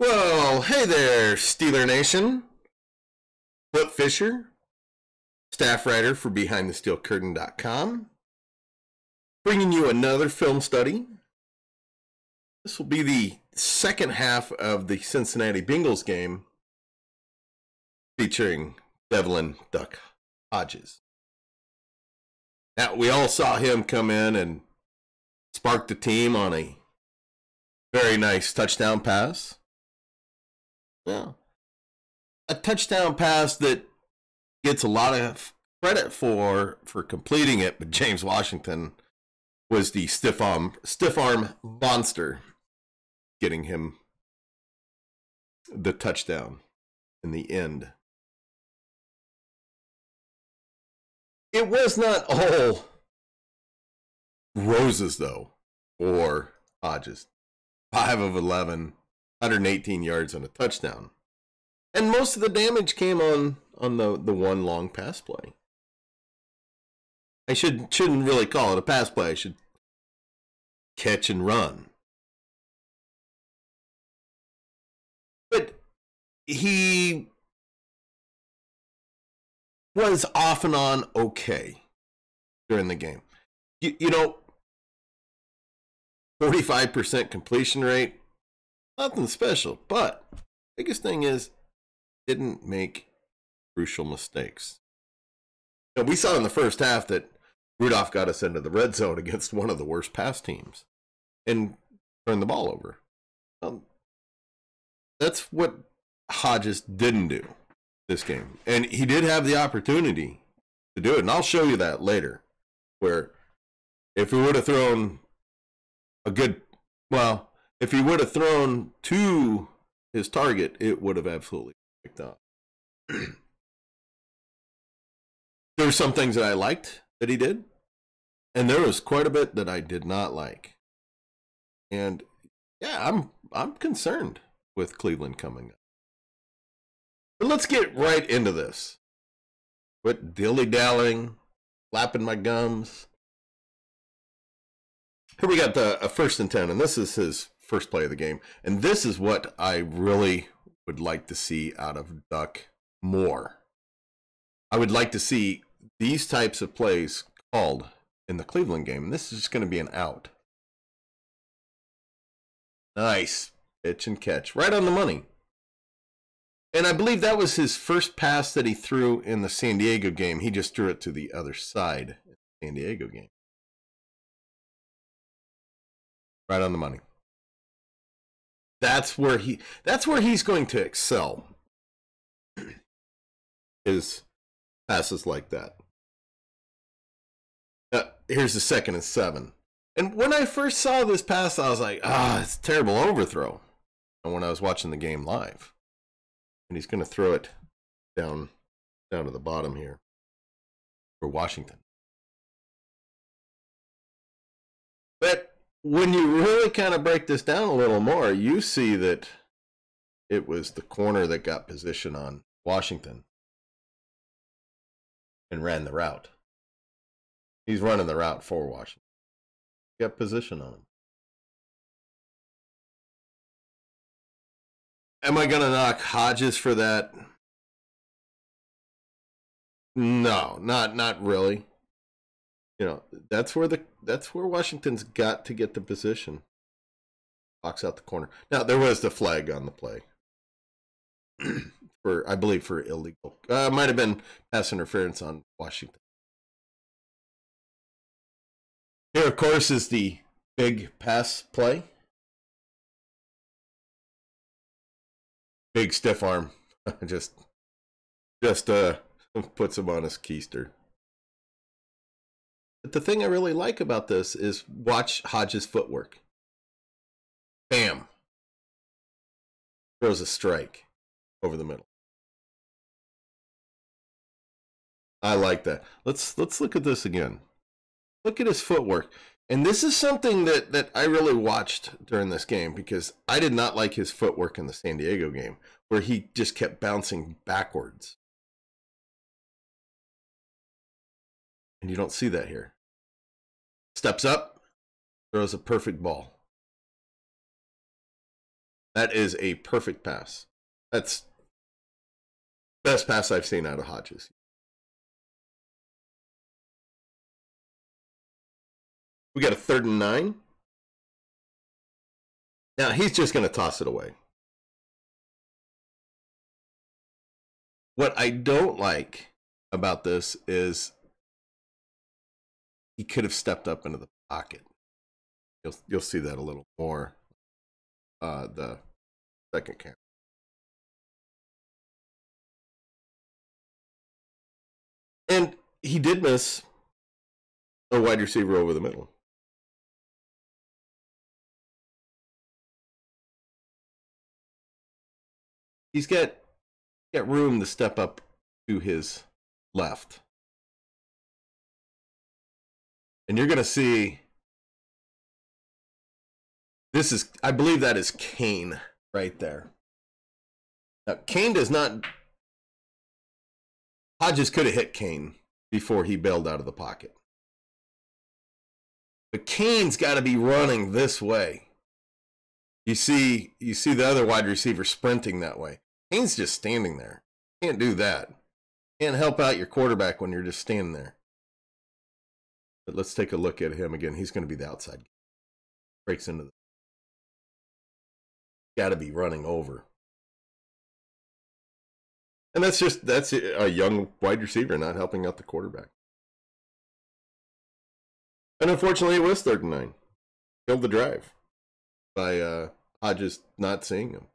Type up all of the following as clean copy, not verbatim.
Well, hey there, Steeler Nation. Flip Fisher, staff writer for BehindTheSteelCurtain.com, bringing you another film study. This will be the second half of the Cincinnati Bengals game, featuring Devlin Hodges. Now, we all saw him come in and spark the team on a very nice touchdown pass. Yeah. A touchdown pass that gets a lot of credit for completing it, but James Washington was the stiff arm monster getting him the touchdown in the end. It was not all roses, though, for Hodges. 5 of 11, 118 yards and a touchdown. And most of the damage came on the one long pass play. I shouldn't really call it a pass play. I should catch and run. But he was off and on okay during the game. You know, 45% completion rate, nothing special. But biggest thing is, didn't make crucial mistakes. You know, we saw in the first half that Rudolph got us into the red zone against one of the worst pass teams and turned the ball over. That's what Hodges didn't do this game. And he did have the opportunity to do it. And I'll show you that later, where if he would have thrown if he would have thrown to his target, it would have absolutely picked up. There were some things that I liked that he did, and there was quite a bit that I did not like. And yeah, I'm concerned with Cleveland coming up. But let's get right into this. Quit dilly-dallying, flapping my gums. Here we got a 1st and 10, and this is his first play of the game. And this is what I really would like to see out of Duck more. I would like to see these types of plays called in the Cleveland game. And this is just going to be an out. Nice. Pitch and catch. Right on the money. And I believe that was his first pass that he threw in the San Diego game. He just threw it to the other side in the San Diego game. Right on the money. That's where he's going to excel. His passes like that. Here's the 2nd and 7. And when I first saw this pass, I was like, it's a terrible overthrow. And when I was watching the game live. And he's going to throw it down to the bottom here for Washington. But when you really kind of break this down a little more, you see that it was the corner that got position on Washington and ran the route. He's running the route for Washington. Got position on him. Am I going to knock Hodges for that? No, not really. You know, that's where Washington's got to get the position. Box out the corner. Now, there was the flag on the play. I believe for illegal. Might have been pass interference on Washington. Here, of course, is the big pass play. Big stiff arm. just puts him on his keister. But the thing I really like about this is watch Hodges' footwork. Bam. Throws a strike over the middle. I like that. Let's look at this again. Look at his footwork. And this is something that I really watched during this game, because I did not like his footwork in the San Diego game, where he just kept bouncing backwards. And you don't see that here. Steps up, throws a perfect ball. That is a perfect pass. That's best pass I've seen out of Hodges. We got a 3rd and 9. Now he's just going to toss it away. What I don't like about this is he could have stepped up into the pocket. You'll see that a little more. The second camera. And he did miss a wide receiver over the middle. He's got room to step up to his left. And you're going to see, this is, I believe that is Kane right there. Now, Kane does not, Hodges could have hit Kane before he bailed out of the pocket. But Kane's got to be running this way. You see the other wide receiver sprinting that way. Kane's just standing there. Can't do that. Can't help out your quarterback when you're just standing there. But let's take a look at him again. He's going to be the outside. Breaks into the... Got to be running over. And that's a young wide receiver not helping out the quarterback. And unfortunately, it was 3rd and 9. Killed the drive by Hodges not seeing him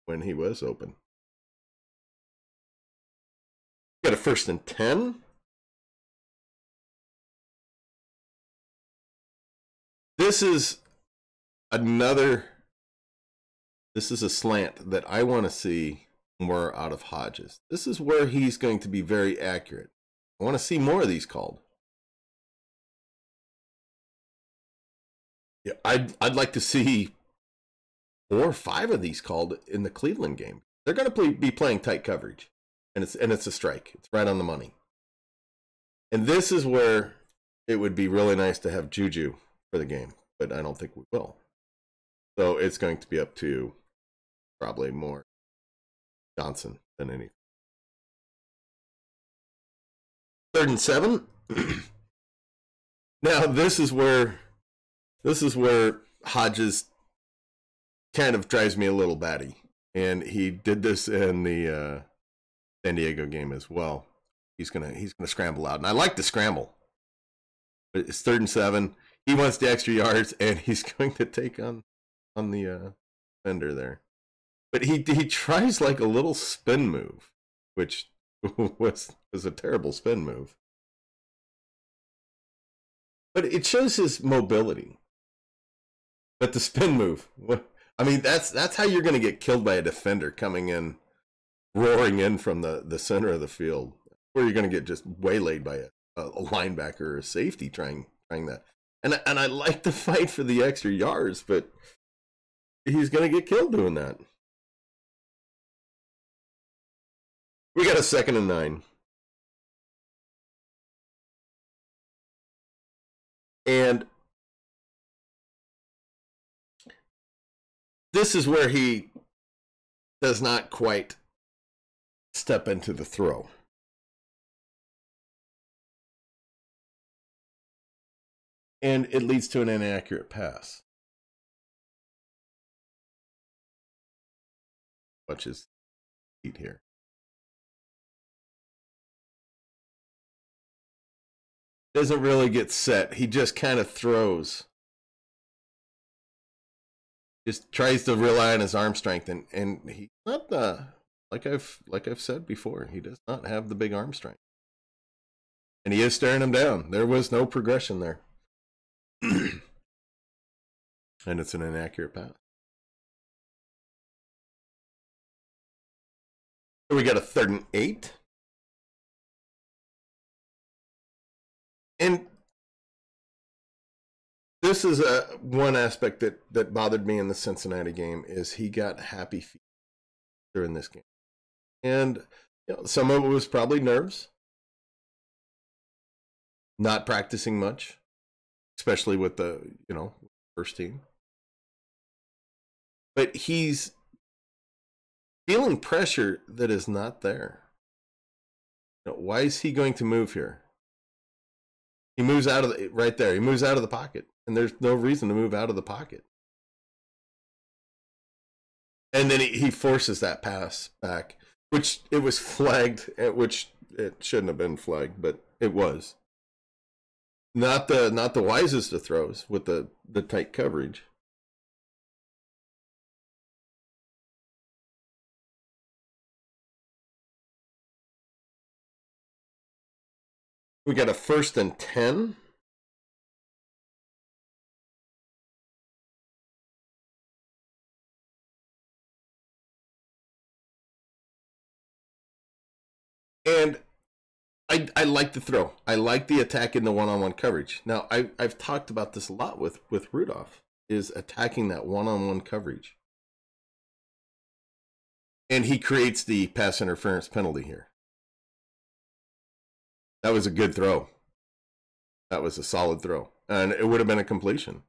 when he was open. Got a 1st and 10. This is a slant that I want to see more out of Hodges. This is where he's going to be very accurate. I want to see more of these called. Yeah, I'd like to see 4 or 5 of these called in the Cleveland game. They're going to be playing tight coverage, and it's a strike. It's right on the money. And this is where it would be really nice to have Juju for the game, but I don't think we will. So it's going to be up to probably more Johnson than anything. 3rd and 7. Now this is where Hodges kind of drives me a little batty, and he did this in the San Diego game as well. He's gonna scramble out, and I like the scramble. But it's 3rd and 7. He wants the extra yards, and he's going to take on the defender there. But he tries like a little spin move, which was a terrible spin move. But it shows his mobility. But the spin move, I mean, that's how you're going to get killed by a defender coming in, roaring in from the center of the field, where you're going to get just waylaid by a linebacker or a safety trying that. And I like the fight for the extra yards, but he's going to get killed doing that. We got a 2nd and 9. And this is where he does not quite step into the throw. And it leads to an inaccurate pass. Watch his feet here. Doesn't really get set. He just kind of throws. Just tries to rely on his arm strength, and he's not like I've said before, he does not have the big arm strength. And he is staring him down. There was no progression there. And it's an inaccurate pass. So we got a 3rd and 8. And this is one aspect that bothered me in the Cincinnati game, is he got happy feet during this game. And some of it was probably nerves. Not practicing much, especially with the first team. but he's feeling pressure that is not there. Why is he going to move here? He moves out of the, right there. He moves out of the pocket, and there's no reason to move out of the pocket. And then he forces that pass back, which it was flagged, which it shouldn't have been flagged, but it was. Not the wisest of throws with the tight coverage. We got a 1st and 10. And I like the throw. I like the attack in the one-on-one coverage. Now, I've talked about this a lot with Rudolph, is attacking that one-on-one coverage. And he creates the pass interference penalty here. That was a good throw. That was a solid throw. And it would have been a completion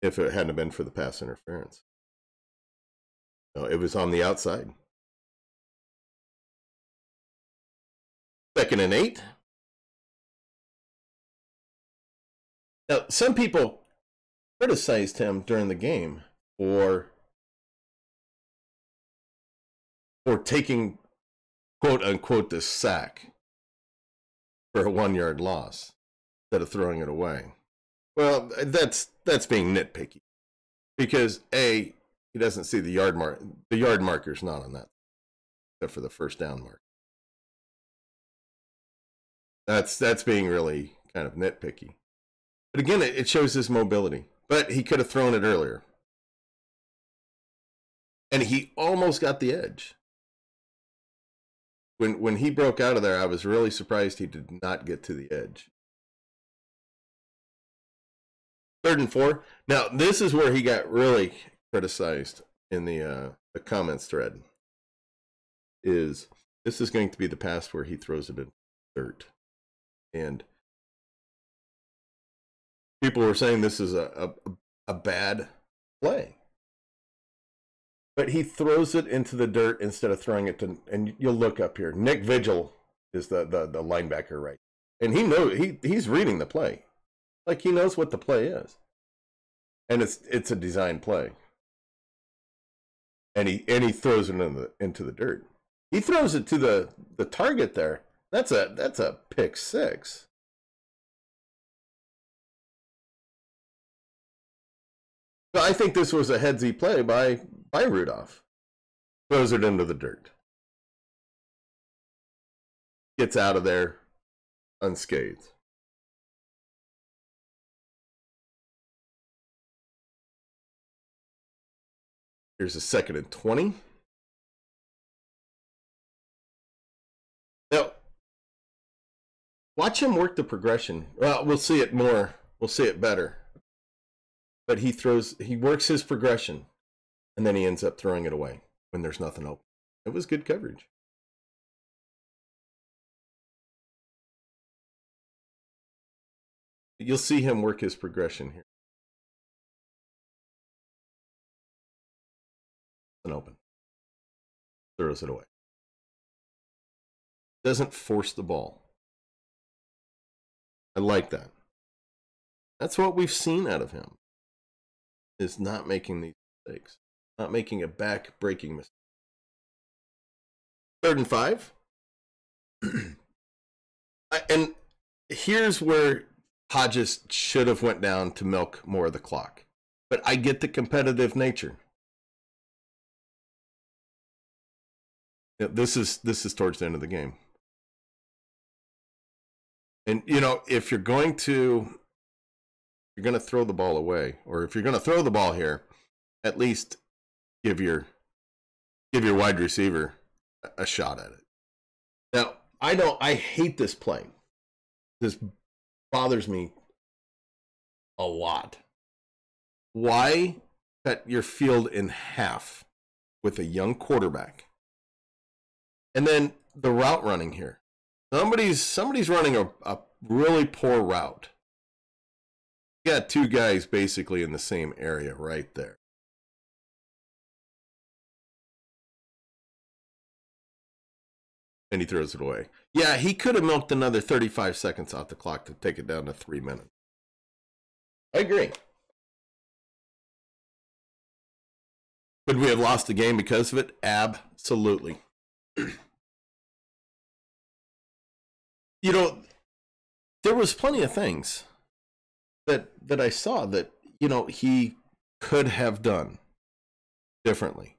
if it hadn't been for the pass interference. No, it was on the outside. 2nd and 8. Now, some people criticized him during the game for taking, quote unquote, this sack for a 1-yard loss instead of throwing it away. Well, that's being nitpicky, because A, he doesn't see the yard mark. The yard marker's not on that, except for the first down mark. That's being really kind of nitpicky. But again, it shows his mobility. But he could have thrown it earlier. And he almost got the edge. When he broke out of there, I was really surprised he did not get to the edge. 3rd and 4. Now, this is where he got really criticized in the comments thread. This is going to be the pass where he throws it in dirt. And people were saying this is a bad play. But he throws it into the dirt instead of throwing it to, and you'll look up here. Nick Vigil is the linebacker, right? And he's reading the play. Like, he knows what the play is. And it's a design play. And he throws it into the dirt. He throws it to the target there. That's a pick 6. So I think this was a headsy play by Rudolph. Throws it into the dirt. Gets out of there unscathed. Here's a 2nd and 20. Now, watch him work the progression. Well, we'll see it more. We'll see it better. But he works his progression, and then he ends up throwing it away when there's nothing open. It was good coverage. You'll see him work his progression here. And open. Throws it away. Doesn't force the ball. I like that. That's what we've seen out of him. Is not making these mistakes. Not making a back-breaking mistake. 3rd and 5. And here's where Hodges should have went down to milk more of the clock. But I get the competitive nature. This is towards the end of the game. And, if you're going to throw the ball away, or if you're going to throw the ball here, at least give your wide receiver a shot at it. Now, I hate this play. This bothers me a lot. Why cut your field in half with a young quarterback? And then the route running here. Somebody's running a really poor route. You got 2 guys basically in the same area right there. and he throws it away. Yeah, he could have milked another 35 seconds off the clock to take it down to 3 minutes. I agree. Could we have lost the game because of it? Absolutely. You know, there was plenty of things that I saw that, you know, he could have done differently,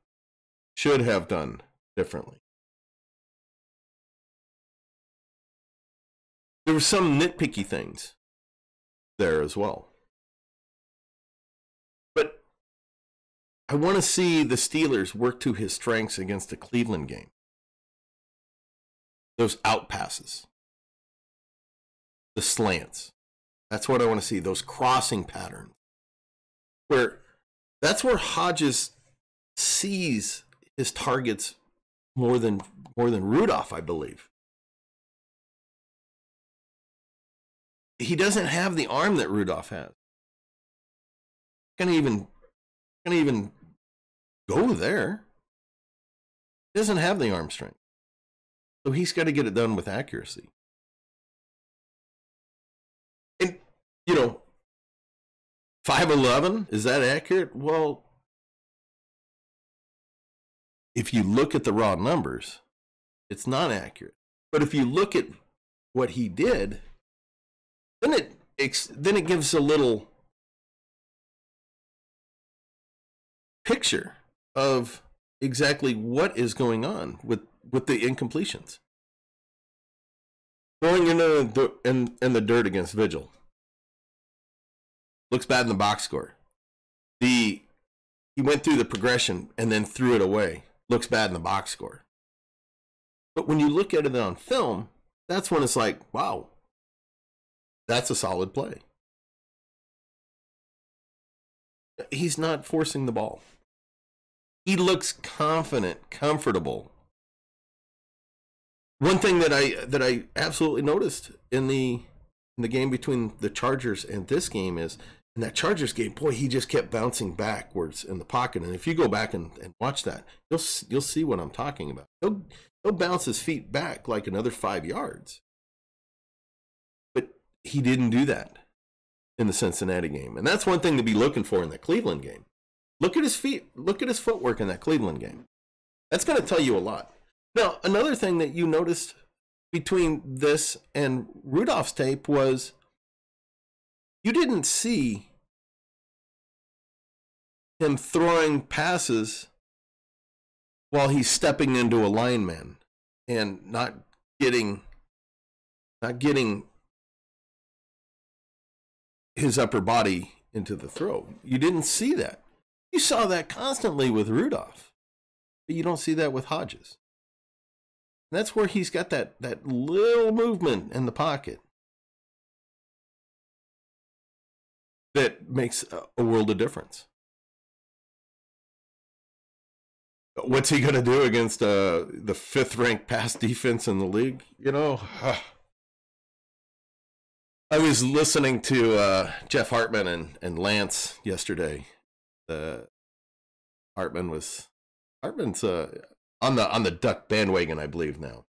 should have done differently. There were some nitpicky things there as well. But I want to see the Steelers work to his strengths against the Cleveland game. Those out passes, the slants. That's what I want to see, those crossing patterns. That's where Hodges sees his targets more than Rudolph, I believe. He doesn't have the arm that Rudolph has. Can't even go there. He doesn't have the arm strength. So he's got to get it done with accuracy. And, you know, 5'11", is that accurate? Well, if you look at the raw numbers, it's not accurate. But if you look at what he did, then it gives a little picture of exactly what is going on with the incompletions. Going into in the dirt against Vigil. Looks bad in the box score. He went through the progression and then threw it away. Looks bad in the box score. But when you look at it on film, that's when it's like, wow, that's a solid play. He's not forcing the ball. He looks confident, comfortable. One thing that I absolutely noticed in the game between the Chargers and this game is, in that Chargers game, boy, he just kept bouncing backwards in the pocket. And if you go back and watch that, you'll see what I'm talking about. He'll bounce his feet back like another 5 yards. But he didn't do that in the Cincinnati game. And that's one thing to be looking for in the Cleveland game. Look at his feet. Look at his footwork in that Cleveland game. That's going to tell you a lot. Now, another thing that you noticed between this and Rudolph's tape was you didn't see him throwing passes while he's stepping into a lineman and not getting his upper body into the throw. You didn't see that. You saw that constantly with Rudolph, but you don't see that with Hodges. And that's where he's got that little movement in the pocket that makes a world of difference. What's he going to do against the 5th-ranked pass defense in the league? You know, I was listening to Jeff Hartman and Lance yesterday. Hartman's on the Duck bandwagon, I believe now.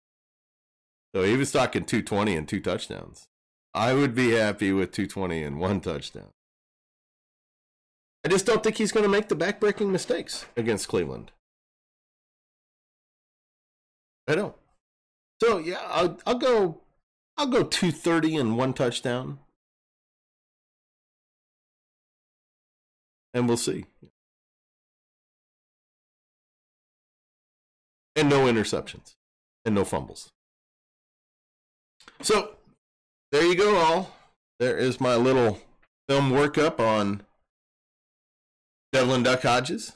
So he was talking 220 and 2 touchdowns. I would be happy with 220 and 1 touchdown. I just don't think he's going to make the backbreaking mistakes against Cleveland. I don't. So yeah, I'll go 230 and 1 touchdown, and we'll see. And no interceptions, and no fumbles. So there you go, all. There is my little film workup on Devlin Duck Hodges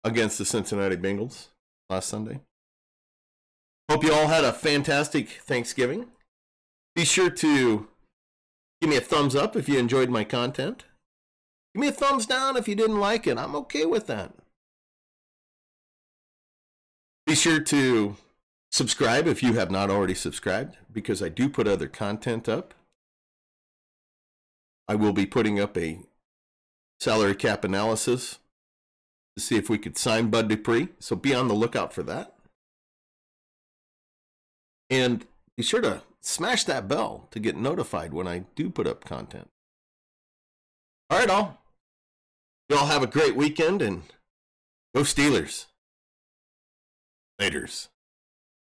against the Cincinnati Bengals last Sunday. Hope you all had a fantastic Thanksgiving. Be sure to give me a thumbs up if you enjoyed my content. Give me a thumbs down if you didn't like it. I'm okay with that. Be sure to subscribe if you have not already subscribed, because I do put other content up. I will be putting up a salary cap analysis to see if we could sign Bud Dupree, so be on the lookout for that. And be sure to smash that bell to get notified when I do put up content. All right, all. You all have a great weekend and go Steelers. Laters.